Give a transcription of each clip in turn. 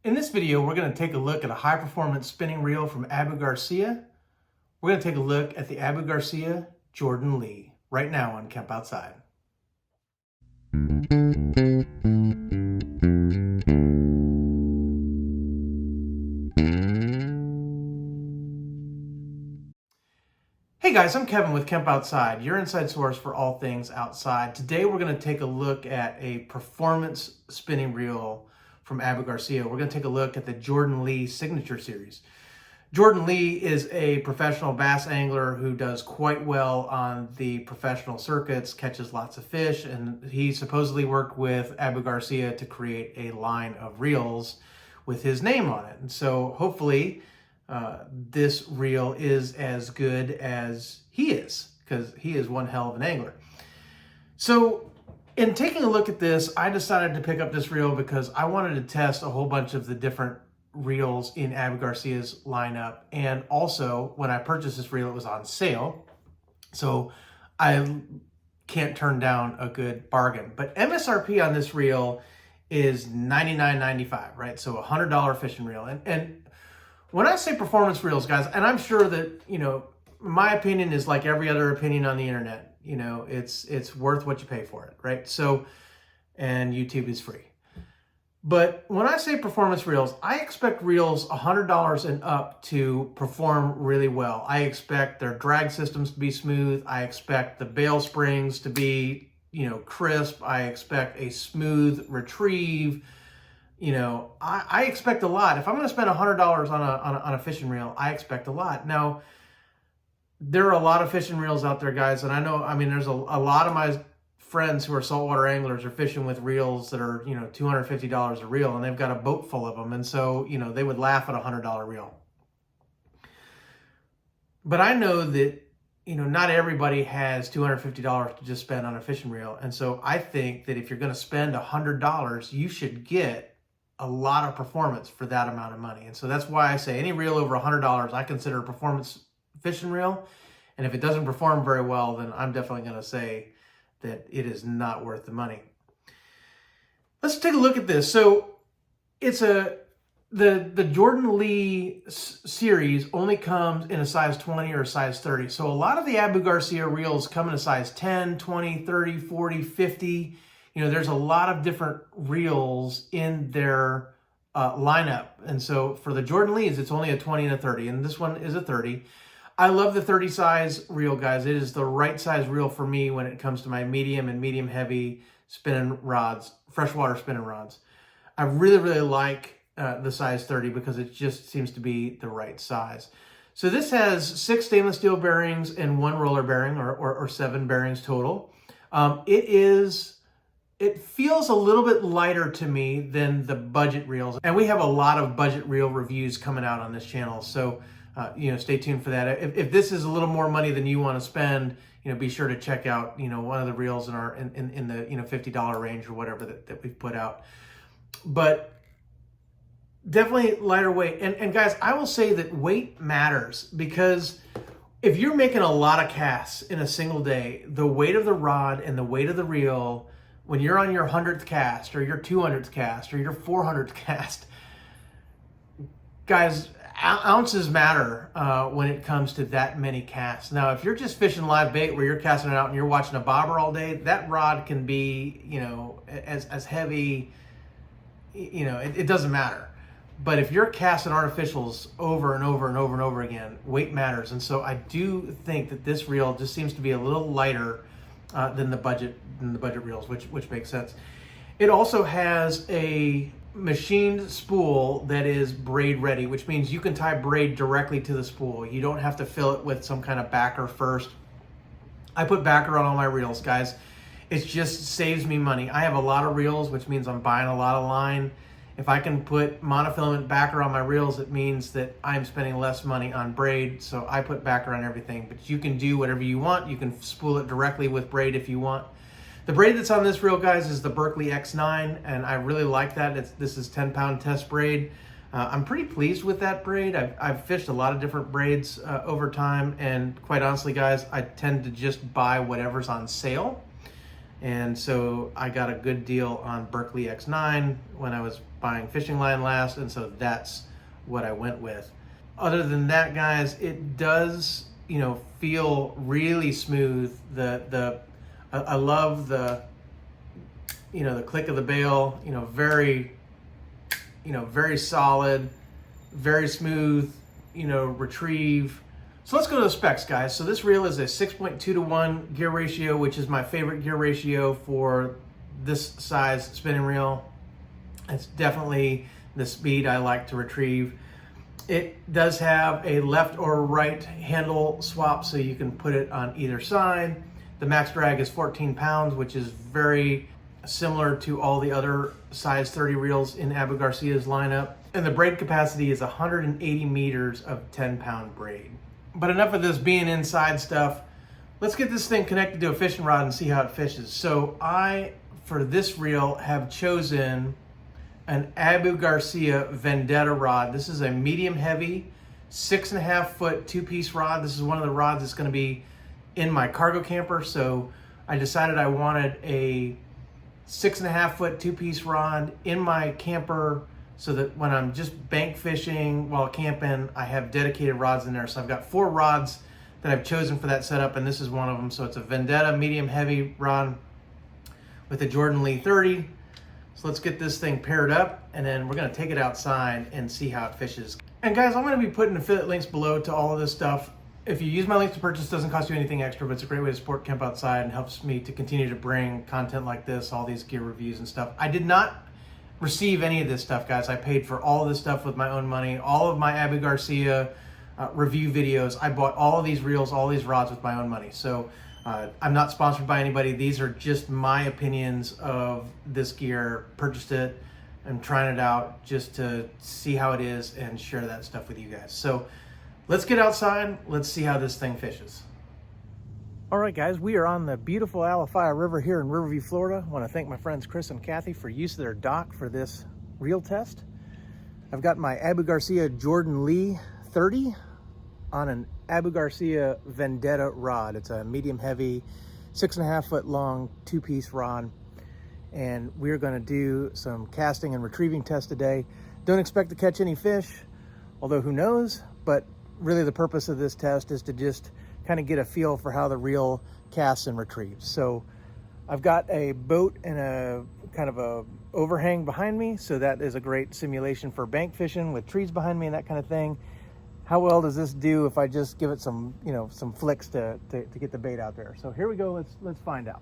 In this video, we're going to take a look at a high-performance spinning reel from Abu Garcia. We're going to take a look at the Abu Garcia Jordan Lee right now on Kemp Outside. Hey guys, I'm Kevin with Kemp Outside, your inside source for all things outside. Today we're going to take a look at a performance spinning reel from Abu Garcia. We're going to take a look at the Jordan Lee Signature Series. Jordan Lee is a professional bass angler who does quite well on the professional circuits, catches lots of fish, and he supposedly worked with Abu Garcia to create a line of reels with his name on it. And so hopefully this reel is as good as he is, because he is one hell of an angler. So in taking a look at this, I decided to pick up this reel because I wanted to test a whole bunch of the different reels in Abu Garcia's lineup. And also, when I purchased this reel, it was on sale. So I can't turn down a good bargain. But MSRP on this reel is $99.95, right? So $100 fishing reel. And when I say performance reels, guys, and I'm sure that, my opinion is like every other opinion on the internet. It's worth what you pay for it, right? So, and YouTube is free. But when I say performance reels, I expect reels $100 and up to perform really well. I expect their drag systems to be smooth. I expect the bail springs to be, crisp. I expect a smooth retrieve. I expect a lot. If I'm going to spend $100 on a fishing reel, I expect a lot. Now, there are a lot of fishing reels out there, guys, and there's a lot of my friends who are saltwater anglers are fishing with reels that are, $250 a reel, and they've got a boat full of them, and so, they would laugh at a $100 reel. But I know that, not everybody has $250 to just spend on a fishing reel, and so I think that if you're going to spend $100, you should get a lot of performance for that amount of money. And so that's why I say any reel over $100, I consider a performance fishing reel. And if it doesn't perform very well, then I'm definitely going to say that it is not worth the money. Let's take a look at this. So it's the Jordan Lee series only comes in a size 20 or a size 30. So a lot of the Abu Garcia reels come in a size 10, 20, 30, 40, 50. There's a lot of different reels in their lineup. And so for the Jordan Lees, it's only a 20 and a 30. And this one is a 30. I love the 30 size reel, guys. It is the right size reel for me when it comes to my medium and medium heavy spinning rods, freshwater spinning rods. I really, really like the size 30 because it just seems to be the right size. So this has 6 stainless steel bearings and 1 roller bearing, or 7 bearings total. It feels a little bit lighter to me than the budget reels. And we have a lot of budget reel reviews coming out on this channel. So, stay tuned for that. If this is a little more money than you want to spend, be sure to check out, one of the reels in the, $50 range or whatever that we've put out. But definitely lighter weight. And guys, I will say that weight matters, because if you're making a lot of casts in a single day, the weight of the rod and the weight of the reel, when you're on your 100th cast or your 200th cast or your 400th cast, guys, ounces matter when it comes to that many casts. Now, if you're just fishing live bait where you're casting it out and you're watching a bobber all day, that rod can be, as heavy, it doesn't matter. But if you're casting artificials over and over and over and over again, weight matters. And so I do think that this reel just seems to be a little lighter than the budget reels, which makes sense. It also has a machined spool that is braid ready, which means you can tie braid directly to the spool. You don't have to fill it with some kind of backer first. I put backer on all my reels, guys. It just saves me money. I have a lot of reels, which means I'm buying a lot of line. If I can put monofilament backer on my reels, it means that I'm spending less money on braid. So I put backer on everything, but you can do whatever you want. You can spool it directly with braid if you want. The braid that's on this reel, guys, is the Berkley X9, and I really like that. This is 10-pound test braid. I'm pretty pleased with that braid. I've fished a lot of different braids over time, and quite honestly, guys, I tend to just buy whatever's on sale. And so I got a good deal on Berkley X9 when I was buying fishing line last, and so that's what I went with. Other than that, guys, it does, you know, feel really smooth. I love the, you know, the click of the bail, you know, very solid, very smooth, you know, retrieve. So let's go to the specs, guys. So this reel is a 6.2 to 1 gear ratio, which is my favorite gear ratio for this size spinning reel. It's definitely the speed I like to retrieve. It does have a left or right handle swap, so you can put it on either side. The max drag is 14 pounds, which is very similar to all the other size 30 reels in Abu Garcia's lineup. And the braid capacity is 180 meters of 10-pound braid. But enough of this being inside stuff. Let's get this thing connected to a fishing rod and see how it fishes. So I, for this reel, have chosen an Abu Garcia Vendetta rod. This is a medium heavy, 6.5 foot two-piece rod. This is one of the rods that's gonna be in my cargo camper. So I decided I wanted a 6.5 foot two-piece rod in my camper so that when I'm just bank fishing while camping, I have dedicated rods in there. So I've got 4 rods that I've chosen for that setup, and this is one of them. So it's a Vendetta medium heavy rod with a Jordan Lee 30. So let's get this thing paired up, and then we're gonna take it outside and see how it fishes. And guys, I'm gonna be putting affiliate links below to all of this stuff. If you use my links to purchase, it doesn't cost you anything extra, but it's a great way to support Camp Outside and helps me to continue to bring content like this, all these gear reviews and stuff. I did not receive any of this stuff, guys. I paid for all of this stuff with my own money. All of my Abu Garcia review videos, I bought all of these reels, all these rods with my own money. So I'm not sponsored by anybody. These are just my opinions of this gear. Purchased it. I'm trying it out just to see how it is and share that stuff with you guys. So let's get outside. Let's see how this thing fishes. All right, guys, we are on the beautiful Alafia River here in Riverview, Florida. I want to thank my friends Chris and Kathy for use of their dock for this reel test. I've got my Abu Garcia Jordan Lee 30 on an Abu Garcia Vendetta rod. It's a medium heavy, 6.5 foot long, two-piece rod. And we're gonna do some casting and retrieving tests today. Don't expect to catch any fish, although who knows, but really the purpose of this test is to just kind of get a feel for how the reel casts and retrieves. So I've got a boat and a kind of a overhang behind me, so that is a great simulation for bank fishing with trees behind me and that kind of thing. How well does this do if I just give it some, you know, some flicks to get the bait out there? So here we go, let's find out.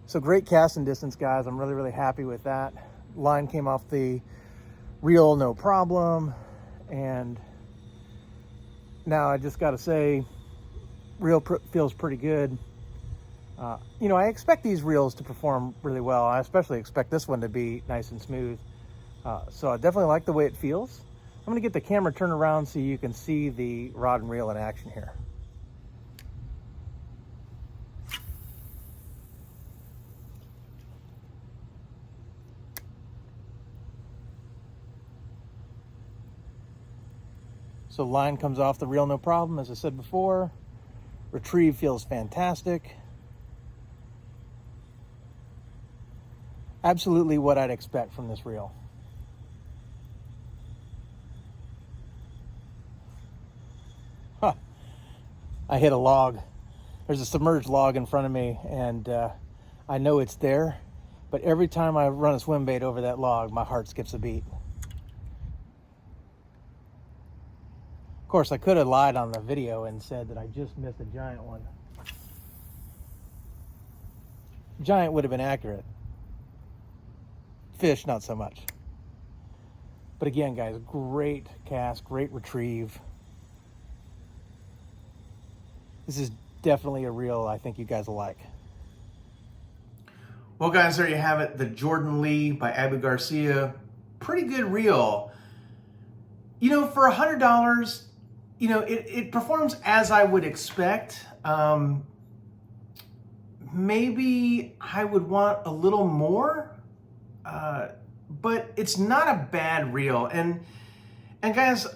So great casting distance, guys. I'm really happy with that. Line came off the reel, no problem. And now I just got to say, reel feels pretty good. You know, I expect these reels to perform really well. I especially expect this one to be nice and smooth. So I definitely like the way it feels. I'm going to get the camera turned around so you can see the rod and reel in action here. So line comes off the reel, no problem, as I said before. Retrieve feels fantastic. Absolutely what I'd expect from this reel. Huh. I hit a log. There's a submerged log in front of me, and I know it's there, but every time I run a swim bait over that log, my heart skips a beat. Of course, I could have lied on the video and said that I just missed a giant one. Giant would have been accurate. Fish, not so much. But again, guys, great cast, great retrieve. This is definitely a reel I think you guys will like. Well, guys, there you have it. The Jordan Lee by Abu Garcia. Pretty good reel. You know, for $100, you know, it performs as I would expect. Maybe I would want a little more, but it's not a bad reel. And guys,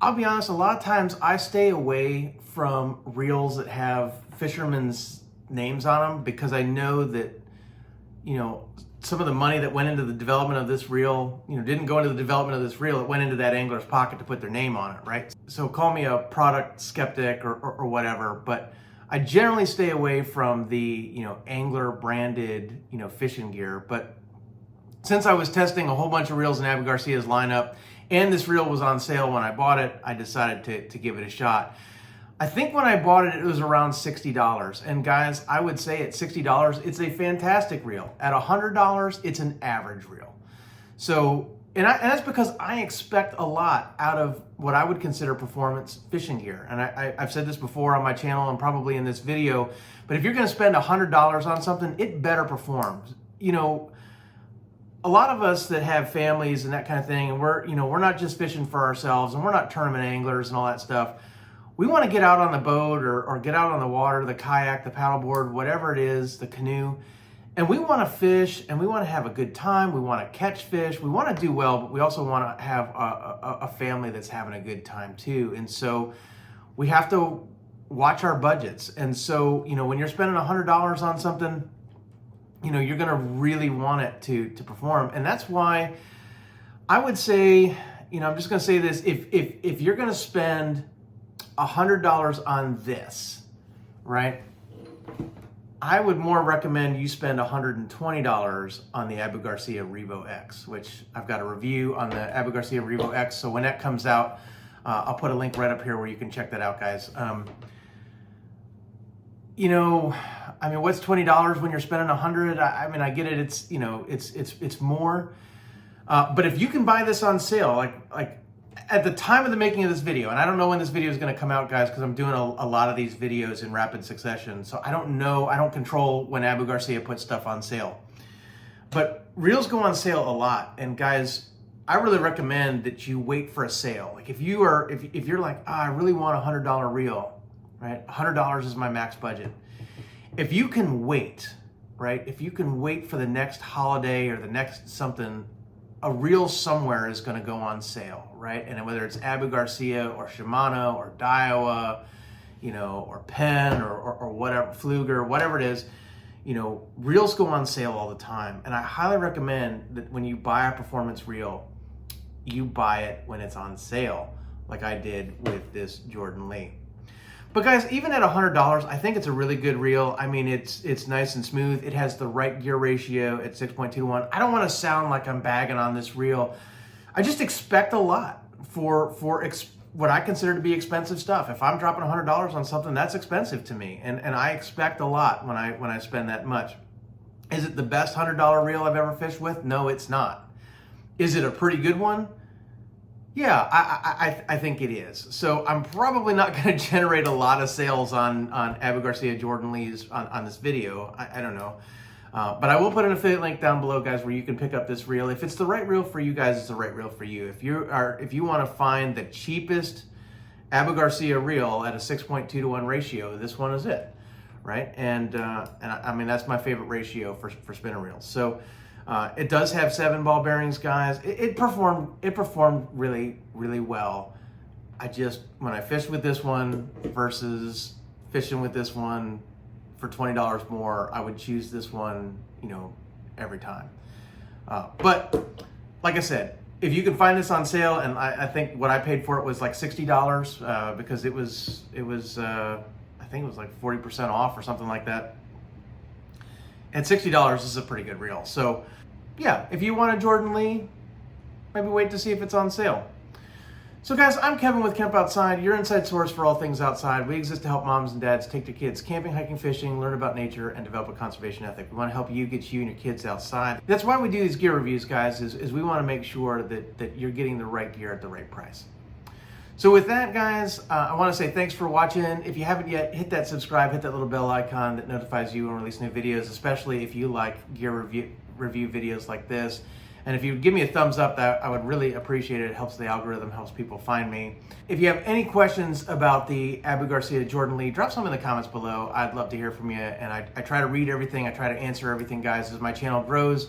I'll be honest, a lot of times I stay away from reels that have fishermen's names on them because I know that, you know, some of the money that went into the development of this reel, you know, didn't go into the development of this reel. It went into that angler's pocket to put their name on it, right? So call me a product skeptic or whatever, but I generally stay away from the, you know, angler branded, you know, fishing gear. But since I was testing a whole bunch of reels in Abu Garcia's lineup, and this reel was on sale when I bought it, I decided to give it a shot. I think when I bought it, it was around $60. And guys, I would say at $60, it's a fantastic reel. At $100, it's an average reel. So, and that's because I expect a lot out of what I would consider performance fishing gear. And I've said this before on my channel and probably in this video, but if you're gonna spend $100 on something, it better perform. You know, a lot of us that have families and that kind of thing, and we're not just fishing for ourselves and we're not tournament anglers and all that stuff. We want to get out on the boat or get out on the water, the kayak, the paddleboard, whatever it is, the canoe, and we want to fish and we want to have a good time. We want to catch fish. We want to do well, but we also want to have a family that's having a good time too. And so we have to watch our budgets. And so, you know, when you're spending $100 on something, you know, you're going to really want it to perform. And that's why I would say, you know, I'm just going to say this, if you're going to spend $100 on this, right? I would more recommend you spend $120 on the Abu Garcia Revo X, which I've got a review on the Abu Garcia Revo X. So when that comes out, I'll put a link right up here where you can check that out, guys. You know, I mean, what's $20 when you're spending $100? I mean, I get it. It's, you know, it's more. But if you can buy this on sale, like at the time of the making of this video, and I don't know when this video is going to come out, guys, because I'm doing a lot of these videos in rapid succession. So I don't know, I don't control when Abu Garcia puts stuff on sale. But reels go on sale a lot. And guys, I really recommend that you wait for a sale. Like if you're like, I really want a $100 reel, right? $100 is my max budget. If you can wait, right? If you can wait for the next holiday or the next something, a reel somewhere is going to go on sale, right? And whether it's Abu Garcia or Shimano or Daiwa, you know, or Penn or whatever, Pfluger, whatever it is, you know, reels go on sale all the time. And I highly recommend that when you buy a performance reel, you buy it when it's on sale, like I did with this Jordan Lee. But guys, even at $100, I think it's a really good reel. I mean, it's nice and smooth. It has the right gear ratio at 6.2 to 1. I don't want to sound like I'm bagging on this reel. I just expect a lot for what I consider to be expensive stuff. If I'm dropping $100 on something, that's expensive to me, and I expect a lot when I spend that much. Is it the best $100 reel I've ever fished with? No, it's not. Is it a pretty good one? Yeah, I think it is. So I'm probably not going to generate a lot of sales on Abu Garcia Jordan Lee's on this video. I don't know. But I will put an affiliate link down below, guys, where you can pick up this reel. If it's the right reel for you guys, it's the right reel for you. If you want to find the cheapest Abu Garcia reel at a 6.2 to 1 ratio, this one is it, right? And I mean, that's my favorite ratio for spinner reels. So it does have 7 ball bearings, guys. It performed really, really well. When I fished with this one versus fishing with this one for $20 more, I would choose this one, you know, every time. But like I said, if you can find this on sale, and I think what I paid for it was like $60 because it was I think it was like 40% off or something like that. At $60, this is a pretty good reel. So yeah, if you want a Jordan Lee, maybe wait to see if it's on sale. So guys, I'm Kevin with Camp Outside, your inside source for all things outside. We exist to help moms and dads take their kids camping, hiking, fishing, learn about nature, and develop a conservation ethic. We want to help you get you and your kids outside. That's why we do these gear reviews, guys, is we want to make sure that you're getting the right gear at the right price. So with that, guys, I want to say thanks for watching. If you haven't yet, hit that subscribe, hit that little bell icon that notifies you when we release new videos, especially if you like gear review videos like this. And if you give me a thumbs up, that I would really appreciate it. It helps the algorithm, helps people find me. If you have any questions about the Abu Garcia Jordan Lee, drop some in the comments below. I'd love to hear from you. And I try to read everything. I try to answer everything, guys. As my channel grows,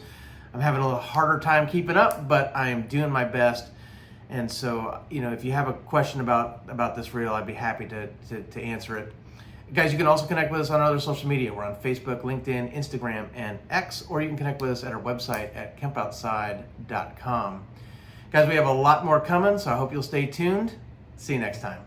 I'm having a little harder time keeping up, but I am doing my best. And so, if you have a question about this reel, I'd be happy to answer it. Guys, you can also connect with us on other social media. We're on Facebook, LinkedIn, Instagram, and X, or you can connect with us at our website at kempoutside.com. Guys, we have a lot more coming, so I hope you'll stay tuned. See you next time.